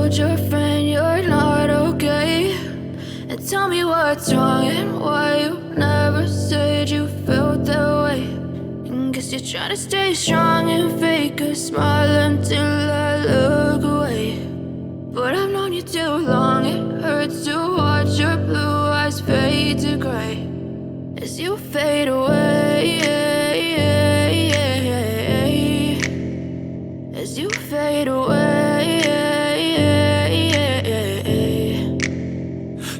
told your friend you're not okay? And tell me what's wrong and why you never said you felt that way. And guess you're trying to stay strong and fake a smile until I look away. But I've known you too long, it hurts to watch your blue eyes fade to gray as you fade away, as you fade away.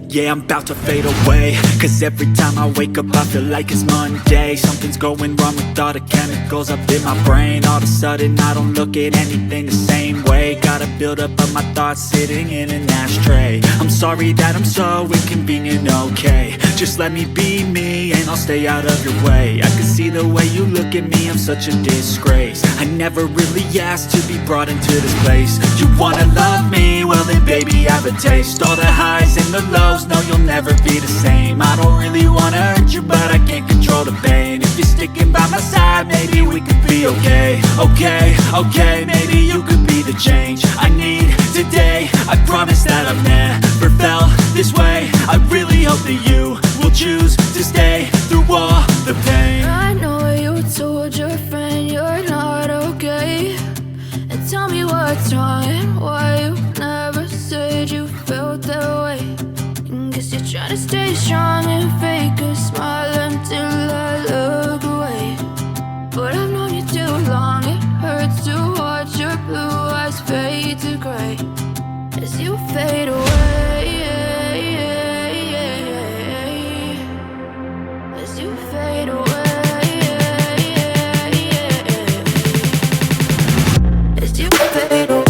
Yeah, I'm about to fade away, cause every time I wake up I feel like it's Monday. Something's going wrong with all the chemicals up in my brain. All of a sudden I don't look at anything the same way. Gotta build up of my thoughts sitting in an ashtray. I'm sorry that I'm so inconvenient, okay? Just let me be me and I'll stay out of your way. I can see the way you look at me, I'm such a disgrace. I never really asked to be brought into this place. You wanna love me? Well then baby, have a taste. All the highs and the lows, no, you'll never be the same. I don't really wanna hurt you, but I can't control the pain. If you're sticking by my side, maybe we could be okay. Okay, maybe you could be the change I need today. I promise that I've never felt this way. I really hope that you will choose to stay through all the pain. I know you told your friend you're not okay. And tell me what's wrong and why you never said you felt that way. Guess you're trying to stay strong and fake a smile until I look away. But I've known you too long, it hurts to watch your blue eyes fade to gray as you fade away, as you fade away, as you fade away.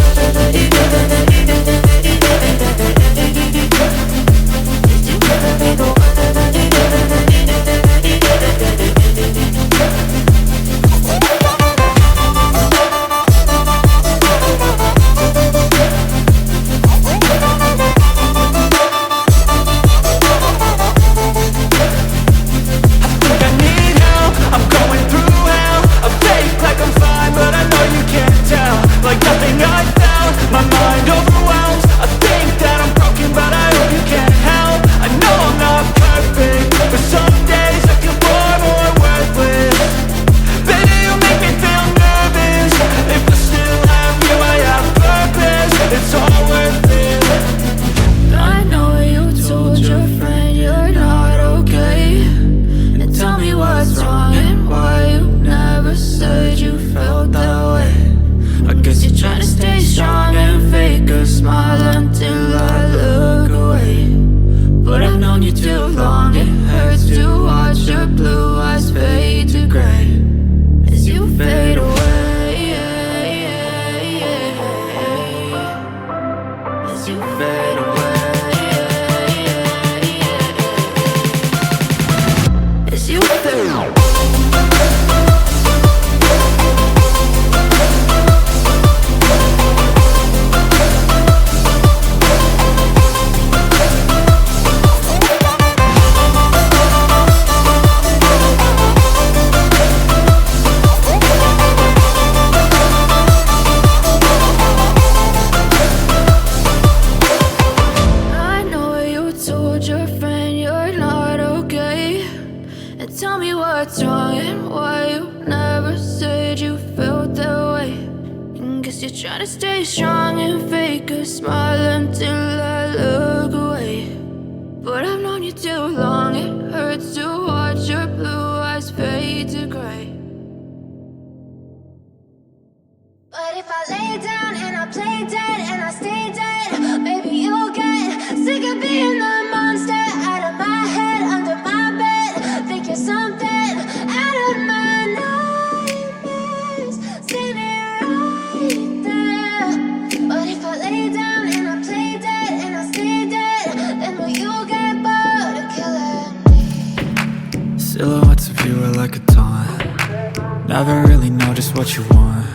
Silhouettes of you are like a taunt. Never really know just what you want.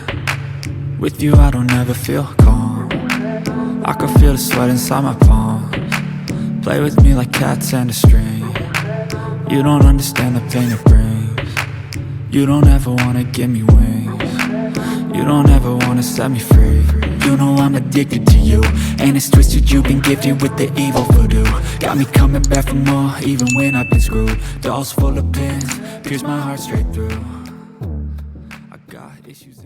With you I don't ever feel calm. I can feel the sweat inside my palms. Play with me like cats and a string. You don't understand the pain it brings. You don't ever wanna give me wings. You don't ever wanna set me free. You know I'm addicted to you, and it's twisted, you've been gifted with the evil voodoo. Got me coming back for more, even when I've been screwed. Dolls full of pins, pierce my heart straight through. I got issues.